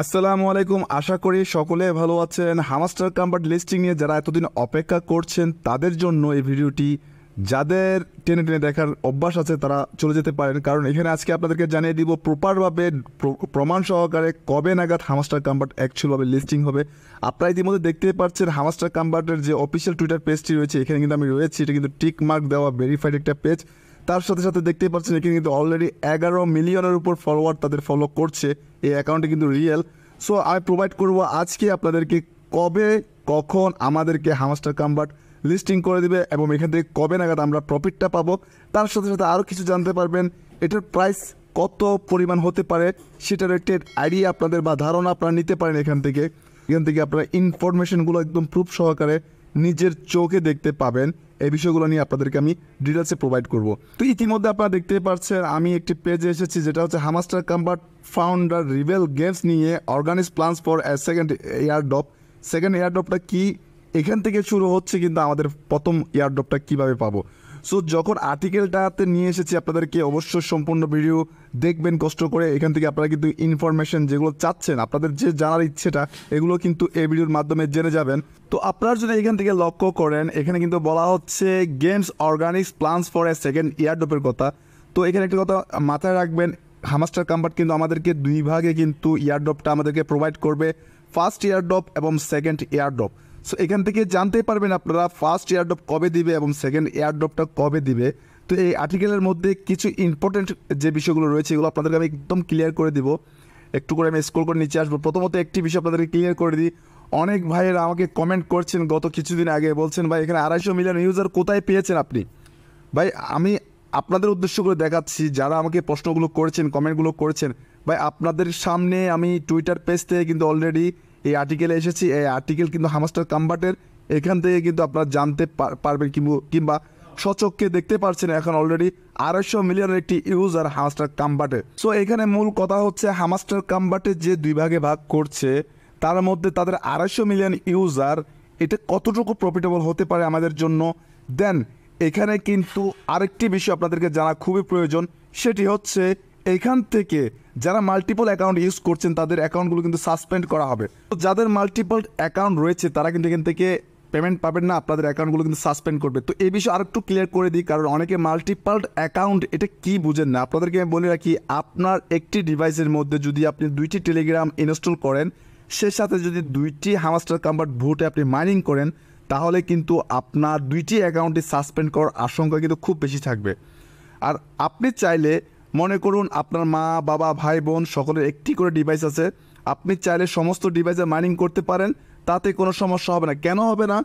আসসালামু আলাইকুম। আশা করি সকলে ভালো আছেন। হামাস্টার কম্বাট লিস্টিং নিয়ে যারা এতদিন অপেক্ষা করছেন তাদের জন্য এই ভিডিওটি। যাদের টেনে টেনে দেখার অভ্যাস আছে তারা চলে যেতে পারেন, কারণ এখানে আজকে আপনাদেরকে জানিয়ে দিব প্রপারভাবে প্রমাণ সহকারে কবে নাগাদ হামাস্টার কম্বাট অ্যাকচুয়ালভাবে লিস্টিং হবে। আপনারা ইতিমধ্যে দেখতেই পাচ্ছেন হামাস্টার কম্বাটের যে অফিসিয়াল টুইটার পেজটি রয়েছে, এখানে কিন্তু আমি রয়েছি। এটা কিন্তু টিক মার্ক দেওয়া ভেরিফাইড একটা পেজ। তার সাথে সাথে দেখতেই পাচ্ছেন এখানে কিন্তু অলরেডি 11 মিলিয়নের উপর ফলোয়ার তাদের ফলো করছে। এই অ্যাকাউন্টে কিন্তু রিয়েল। সো আমি প্রোভাইড করবো আজকে আপনাদেরকে কবে কখন আমাদেরকে হামাস্টার কম্বাট লিস্টিং করে দিবে এবং এখান থেকে কবে নাগাদ আমরা প্রফিটটা পাবো। তার সাথে সাথে আরও কিছু জানতে পারবেন, এটার প্রাইস কত পরিমাণ হতে পারে সেটার একটা আইডিয়া আপনাদের বা ধারণা আপনারা নিতে পারেন। এখান থেকে আপনারা ইনফরমেশনগুলো একদম প্রুফ সহকারে নিজের চোখে দেখতে পাবেন। এই বিষয়গুলো নিয়ে আপনাদেরকে আমি ডিটেলসে প্রোভাইড করব। তো ইতিমধ্যে আপনারা দেখতে পাচ্ছেন আমি একটি পেজে এসেছি, যেটা হচ্ছে Hamster Kombat founder rebel games নিয়ে organic plans for second airdrop. Second এয়ারড্রপটা কি, এখান থেকে শুরু হচ্ছে কিন্তু আমাদের প্রথম এয়ারড্রপটা কীভাবে পাবো। সো যখন আর্টিকেলটাতে নিয়ে এসেছি আপনাদেরকে অবশ্যই সম্পূর্ণ ভিডিও দেখবেন কষ্ট করে। এখান থেকে আপনারা কিন্তু ইনফরমেশন যেগুলো চাচ্ছেন, আপনাদের যে জানার ইচ্ছেটা, এগুলো কিন্তু এই ভিডিওর মাধ্যমে জেনে যাবেন। তো আপনারা যদি এখান থেকে লক্ষ্য করেন, এখানে কিন্তু বলা হচ্ছে games organics plans for second এয়ারড্রপের কথা। তো এখানে একটা কথা মাথায় রাখবেন, হামাস্টার কম্বাট কিন্তু আমাদেরকে দুই ভাগে কিন্তু এয়ারড্রপটা আমাদেরকে প্রোভাইড করবে, ফার্স্ট এয়ারড্রপ এবং সেকেন্ড এয়ারড্রপ। সো এখান থেকে জানতে পারবেন আপনারা ফার্স্ট এয়ারড্রপ কবে দিবে এবং সেকেন্ড এয়ারড্রপটা কবে দিবে। তো এই আর্টিকেলের মধ্যে কিছু ইম্পর্টেন্ট যে বিষয়গুলো রয়েছে এগুলো আপনাদেরকে আমি একদম ক্লিয়ার করে দিব। একটু করে আমি স্ক্রল করে নিচে আসবো। প্রথমত একটি বিষয় আপনাদেরকে ক্লিয়ার করে দিই। অনেক ভাইয়েরা আমাকে কমেন্ট করছেন গত কিছুদিন আগে, বলছেন ভাই এখানে 250 মিলিয়ন ইউজার কোথায় পেয়েছেন আপনি। ভাই আমি আপনাদের উদ্দেশ্য করে দেখাচ্ছি, যারা আমাকে প্রশ্নগুলো করেছেন, কমেন্টগুলো করেছেন, ভাই আপনাদের সামনে আমি টুইটার পেজ থেকে কিন্তু অলরেডি এই আর্টিকেলে এসেছি। এই আর্টিকেল কিন্তু হামাস্টার কম্বাটের, এখান থেকে কিন্তু আপনারা জানতে পারবেন কিংবা সচক্ষে দেখতে পাচ্ছেন এখন অলরেডি 250 মিলিয়নের একটি ইউজার হামাস্টার কম্বাটে। সো এখানে মূল কথা হচ্ছে হামাস্টার কম্বাটে যে দুই ভাগে ভাগ করছে, তার মধ্যে তাদের 250 মিলিয়ন ইউজার, এটা কতটুকু প্রফিটেবল হতে পারে আমাদের জন্য। দেন এখানে কিন্তু আরেকটি বিষয় আপনাদেরকে জানা খুবই প্রয়োজন, সেটি হচ্ছে এখান থেকে যারা মাল্টিপল অ্যাকাউন্ট ইউজ করছেন তাদের অ্যাকাউন্টগুলো কিন্তু সাসপেন্ড করা হবে। তো যাদের মাল্টিপল অ্যাকাউন্ট রয়েছে তারা কিন্তু এখান থেকে পেমেন্ট পাবেন না, আপনাদের অ্যাকাউন্টগুলো কিন্তু সাসপেন্ড করবে। তো এই বিষয়ে আরেকটু ক্লিয়ার করে দিই, কারণ অনেকে মাল্টিপল অ্যাকাউন্ট এটা কি বুঝেন না। আপনাদেরকে আমি বলে রাখি, আপনার একটি ডিভাইসের মধ্যে যদি আপনি 2টি টেলিগ্রাম ইনস্টল করেন, সে সাথে যদি 2টি হামাস্টার কম্বাট ভোটে আপনি মাইনিং করেন, তাহলে কিন্তু আপনার 2টি অ্যাকাউন্টে সাসপেন্ড করার আশঙ্কা কিন্তু খুব বেশি থাকবে। আর আপনি চাইলে মনে করুন আপনার মা বাবা ভাই বোন সকলের একটি করে ডিভাইস আছে, আপনি চাইলে সমস্ত ডিভাইসে মাইনিং করতে পারেন, তাতে কোনো সমস্যা হবে না। কেন হবে না?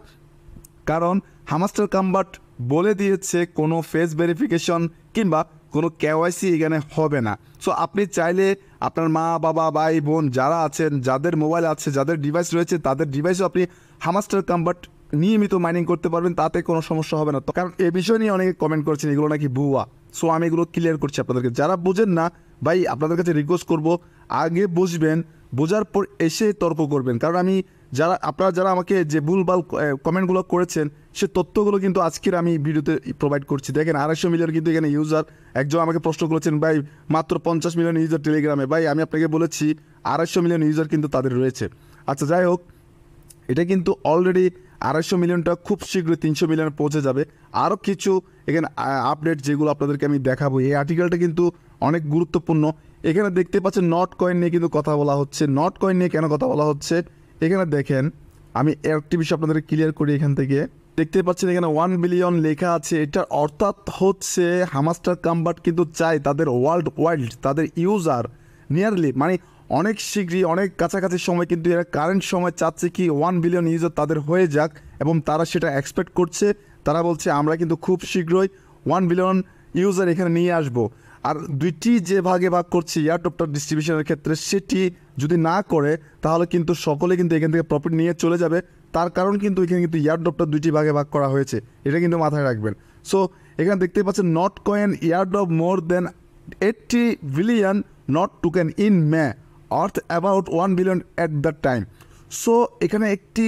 কারণ হামাস্টার কম্বাট বলে দিয়েছে কোনো ফেস ভেরিফিকেশন কিংবা কোনো কেওয়াইসি এখানে হবে না। সো আপনি চাইলে আপনার মা বাবা ভাই বোন যারা আছেন, যাদের মোবাইল আছে, যাদের ডিভাইস রয়েছে, তাদের ডিভাইসও আপনি হামাস্টার কম্বাট নিয়মিত মাইনিং করতে পারবেন, তাতে কোনো সমস্যা হবে না। তো কারণ এ বিষয় নিয়ে অনেকে কমেন্ট করছেন এগুলো নাকি ভুয়া। সো আমি এগুলো ক্লিয়ার করছি আপনাদেরকে। যারা বুঝেন না ভাই, আপনাদের কাছে রিকোয়েস্ট করব, আগে বুঝবেন, বোঝার পর এসে তর্ক করবেন। কারণ আপনারা যারা আমাকে যে ভুলভাল কমেন্টগুলো করেছেন, সে তথ্যগুলো কিন্তু আজকের আমি ভিডিওতে প্রোভাইড করছি। দেখেন 250 মিলিয়ন কিন্তু এখানে ইউজার। একজন আমাকে প্রশ্ন করেছেন ভাই মাত্র 50 মিলিয়ন ইউজার টেলিগ্রামে। ভাই আমি আপনাকে বলেছি 250 মিলিয়ন ইউজার কিন্তু তাদের রয়েছে। আচ্ছা যাই হোক, এটা কিন্তু অলরেডি 250 মিলিয়নটা খুব শীঘ্রই 300 মিলিয়নে পৌঁছে যাবে। আরও কিছু এখানে আপডেট যেগুলো আপনাদেরকে আমি দেখাবো। এই আর্টিকেলটা কিন্তু অনেক গুরুত্বপূর্ণ। এখানে দেখতে পাচ্ছেন নট কয়েন নিয়ে কিন্তু কথা বলা হচ্ছে। নট কয়েন নিয়ে কেন কথা বলা হচ্ছে, এখানে দেখেন আমি একটি বিষয় আপনাদের ক্লিয়ার করি। এখান থেকে দেখতে পাচ্ছেন এখানে 1 বিলিয়ন লেখা আছে। এটার অর্থাৎ হচ্ছে হামাস্টার কম্বাট কিন্তু চায় তাদের ওয়ার্ল্ড ওয়াইড তাদের ইউজার নিয়ারলি মানে অনেক শীঘ্রই, অনেক কাছাকাছি সময় কিন্তু এরা কারেন্ট সময় চাচ্ছে কি 1 বিলিয়ন ইউজার তাদের হয়ে যাক, এবং তারা সেটা এক্সপেক্ট করছে। তারা বলছে আমরা কিন্তু খুব শীঘ্রই 1 বিলিয়ন ইউজার এখানে নিয়ে আসবো। আর 2টি যে ভাগে ভাগ করছে এয়ারড্রপটার ডিস্ট্রিবিউশনের ক্ষেত্রে, সেটি যদি না করে তাহলে কিন্তু সকলে কিন্তু এখান থেকে প্রফিট নিয়ে চলে যাবে। তার কারণ কিন্তু এখানে কিন্তু এয়ারড্রপটা 2টি ভাগে ভাগ করা হয়েছে, এটা কিন্তু মাথায় রাখবেন। সো এখানে দেখতে পাচ্ছেন Notcoin airdrop more than 80 billion Not token in May worth about 1 billion at the time. So এখানে একটি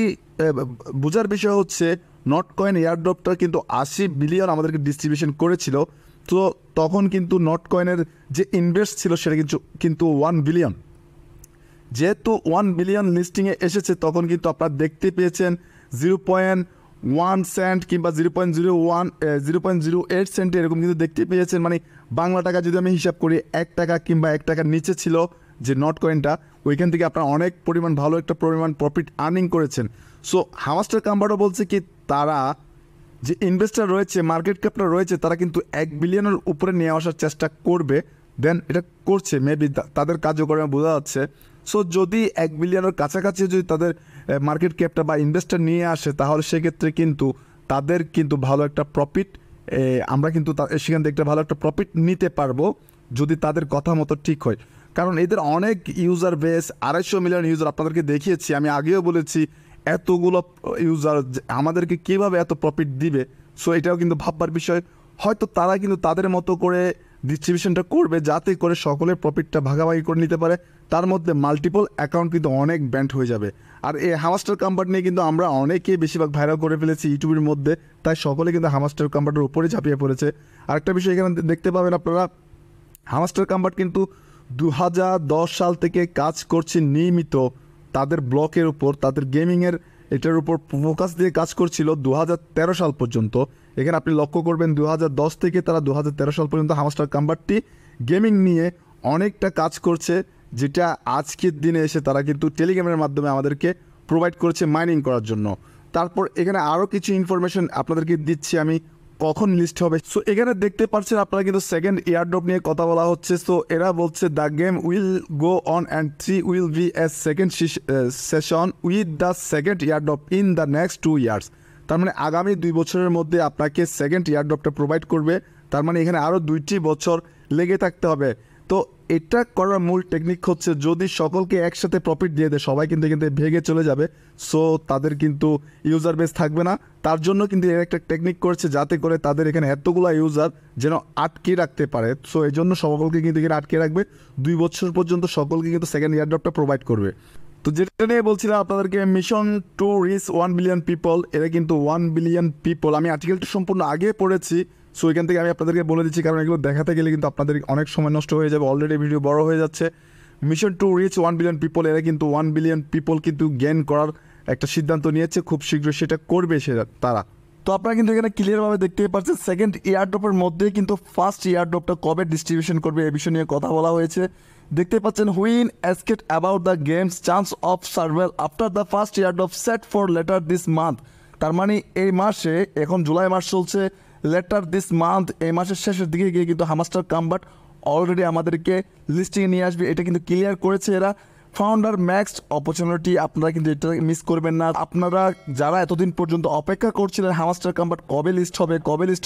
বোঝার বিষয় হচ্ছে নট কয়েন এয়ারড্রপটা কিন্তু 80 বিলিয়ন আমাদেরকে ডিস্ট্রিবিউশন করেছিল। তো তখন কিন্তু নট কয়েনের যে ইনভেস্ট ছিল সেটা কিন্তু 1 বিলিয়ন। যেহেতু 1 বিলিয়ন লিস্টিংয়ে এসেছে তখন কিন্তু আপনারা দেখতে পেয়েছেন 0.1 সেন্ট কিংবা 0.08 সেন্ট এরকম কিন্তু দেখতে পেয়েছেন। মানে বাংলা টাকা যদি আমি হিসাব করি 1 টাকা কিংবা 1 টাকার নিচে ছিল যে নট কয়েনটা, ওইখান থেকে আপনারা অনেক পরিমাণ ভালো একটা পরিমাণ প্রফিট আর্নিং করেছেন। সো হামাস্টার কাম্বারও বলছে কি তারা যে ইনভেস্টার রয়েছে, মার্কেট ক্যাপটা রয়েছে, তারা কিন্তু 1 বিলিয়নের উপরে নিয়ে আসার চেষ্টা করবে। দেন এটা করছে, মেবি তাদের কার্যক্রমে বোঝা যাচ্ছে। সো যদি 1 বিলিয়নের কাছাকাছি যদি তাদের মার্কেট ক্যাপটা বা ইনভেস্টার নিয়ে আসে তাহলে সেক্ষেত্রে কিন্তু তাদের কিন্তু ভালো একটা প্রফিট, আমরা কিন্তু সেখান থেকে একটা ভালো একটা প্রফিট নিতে পারবো যদি তাদের কথা মতো ঠিক হয়। কারণ এদের অনেক ইউজার বেস, 250 মিলিয়ন ইউজার আপনাদেরকে দেখিয়েছি, আমি আগেও বলেছি এতগুলো ইউজার আমাদেরকে কীভাবে এত প্রফিট দিবে। সো এটাও কিন্তু ভাববার বিষয়। হয়তো তারা কিন্তু তাদের মতো করে ডিস্ট্রিবিউশনটা করবে যাতে করে সকলের প্রফিটটা ভাগাভাগি করে নিতে পারে। তার মধ্যে মাল্টিপল অ্যাকাউন্ট কিন্তু অনেক ব্যান্ড হয়ে যাবে। আর এই হামাস্টার কাম্বার নিয়ে কিন্তু আমরা অনেকেই বেশিরভাগ ভাইরাল করে ফেলেছি ইউটিউবের মধ্যে, তাই সকলে কিন্তু হামাস্টার কাম্বারটার উপরে ঝাঁপিয়ে পড়েছে। আরেকটা বিষয় এখানে দেখতে পাবেন আপনারা, হামাস্টার কাম্বার কিন্তু 2010 সাল থেকে কাজ করছে নিয়মিত তাদের ব্লকের উপর, তাদের গেমিংয়ের এটার উপর ফোকাস দিয়ে কাজ করছিল 2013 সাল পর্যন্ত। এখানে আপনি লক্ষ্য করবেন 2010 থেকে তারা 2013 সাল পর্যন্ত হামাস্টার কাম্বারটি গেমিং নিয়ে অনেকটা কাজ করছে, যেটা আজকের দিনে এসে তারা কিন্তু টেলিগ্রামের মাধ্যমে আমাদেরকে প্রোভাইড করছে মাইনিং করার জন্য। তারপর এখানে আরও কিছু ইনফরমেশন আপনাদেরকে দিচ্ছি আমি কখন লিস্ট হবে। সো এখানে দেখতে পাচ্ছেন আপনারা কিন্তু সেকেন্ড এয়ারড্রপ নিয়ে কথা বলা হচ্ছে। সো এরা বলছে the game will go on and 3 will B A second session with the second airdrop in the next 2 years. তার মানে আগামী 2 বছরের মধ্যে আপনাকে সেকেন্ড এয়ারড্রপটা প্রোভাইড করবে। তার মানে এখানে আরও 2টি বছর লেগে থাকতে হবে। তো এটা করার মূল টেকনিক হচ্ছে যদি সকলকে একসাথে প্রফিট দিয়ে দেয় সবাই কিন্তু এখান থেকে ভেগে চলে যাবে। সো তাদের কিন্তু ইউজার বেস থাকবে না। তার জন্য কিন্তু এর একটা টেকনিক করছে যাতে করে তাদের এখানে এতগুলো ইউজার যেন আটকে রাখতে পারে। সো এই জন্য সকলকে কিন্তু এখানে আটকে রাখবে 2 বছর পর্যন্ত, সকলকে কিন্তু সেকেন্ড এয়ারড্রপটা প্রোভাইড করবে। তো যেটা নিয়ে বলছিলাম আপনাদেরকে, mission to reach 1 billion people, এরা কিন্তু 1 বিলিয়ন পিপল, আমি আর্টিকেলটা সম্পূর্ণ আগে পড়েছি। সো এখান থেকে আমি আপনাদেরকে বলে দিচ্ছি, কারণ এগুলো দেখাতে গেলে কিন্তু আপনাদের অনেক সময় নষ্ট হয়ে যাবে, অলরেডি ভিডিও বড় হয়ে যাচ্ছে। Mission to reach 1 billion people, এরা কিন্তু 1 বিলিয়ন পিপল কিন্তু গেইন করার একটা সিদ্ধান্ত নিয়েছে, খুব শীঘ্রই সেটা করবে তারা। তো আপনারা কিন্তু এখানে ক্লিয়ারভাবে দেখতেই পাচ্ছেন সেকেন্ড এয়ারড্রপের মধ্যে কিন্তু ফার্স্ট এয়ারড্রপটা কবে ডিস্ট্রিবিউশন করবে এই বিষয় নিয়ে কথা বলা হয়েছে। দেখতে পাচ্ছেন when asked about the games chance of survival after the first airdrop set for later this month. তার মানে এই মাসে, এখন জুলাই মাস চলছে, লেটার দিস মান্থ এই মাসের শেষের দিকে গিয়ে কিন্তু হামাস্টার কাম্বাট অলরেডি আমাদেরকে লিস্টিংয়ে নিয়ে আসবে, এটা কিন্তু ক্লিয়ার করেছে এরা। ফাউন্ডার ম্যাক্সড অপরচুনিটি, আপনারা কিন্তু এটা মিস করবেন না। আপনারা যারা এতদিন পর্যন্ত অপেক্ষা করছিলেন হামাস্টার কাম্বাট কবে লিস্ট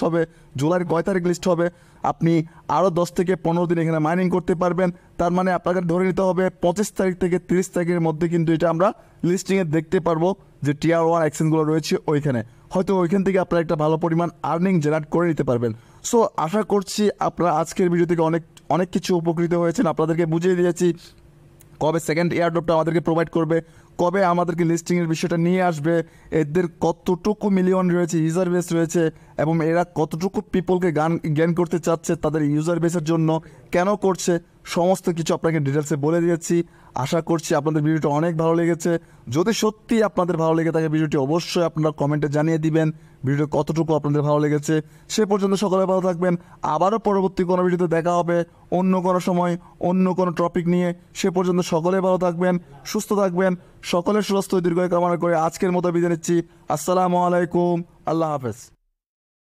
হবে, জুলাইয়ের কয় তারিখ লিস্ট হবে, আপনি আরও 10 থেকে 15 দিন এখানে মাইনিং করতে পারবেন। তার মানে আপনাকে ধরে নিতে হবে 25 তারিখ থেকে 30 তারিখের মধ্যে কিন্তু এটা আমরা লিস্টিংয়ে দেখতে পারবো যে টিয়ার 1 এক্সচেঞ্জগুলো রয়েছে ওইখানে, হয়তো ওইখান থেকে আপনারা একটা ভালো পরিমাণ আর্নিং জেনারেট করে নিতে পারবেন। সো আশা করছি আপনারা আজকের ভিডিও থেকে অনেক কিছু উপকৃত হয়েছেন। আপনাদেরকে বুঝিয়ে দিয়েছি কবে সেকেন্ড এয়ারড্রপটা আমাদেরকে প্রোভাইড করবে, কবে আমাদেরকে লিস্টিংয়ের বিষয়টা নিয়ে আসবে, এদের কতটুকু মিলিয়ন রয়েছে, ইউজার বেস রয়েছে, এবং এরা কতটুকু পিপলকে জ্ঞান করতে চাচ্ছে তাদের ইউজার বেসের জন্য, কেন করছে, সমস্ত কিছু আপনাকে ডিটেলসে বলে দিয়েছি। আশা করছি আপনাদের ভিডিওটা অনেক ভালো লেগেছে। যদি সত্যি আপনাদের ভালো লেগে থাকে ভিডিওটি অবশ্যই আপনারা কমেন্টে জানিয়ে দিবেন ভিডিও কতটুকু আপনাদের ভালো লেগেছে। সে পর্যন্ত সকলে ভালো থাকবেন। আবারও পরবর্তী কোনো ভিডিওতে দেখা হবে অন্য কোনো সময় অন্য কোনো টপিক নিয়ে। সে পর্যন্ত সকলে ভালো থাকবেন, সুস্থ থাকবেন, সকলের সুস্বাস্থ্য দীর্ঘায়ু কামনা করে আজকের মতো বিদায় নিচ্ছি। আসসালামু আলাইকুম, আল্লাহ হাফেজ।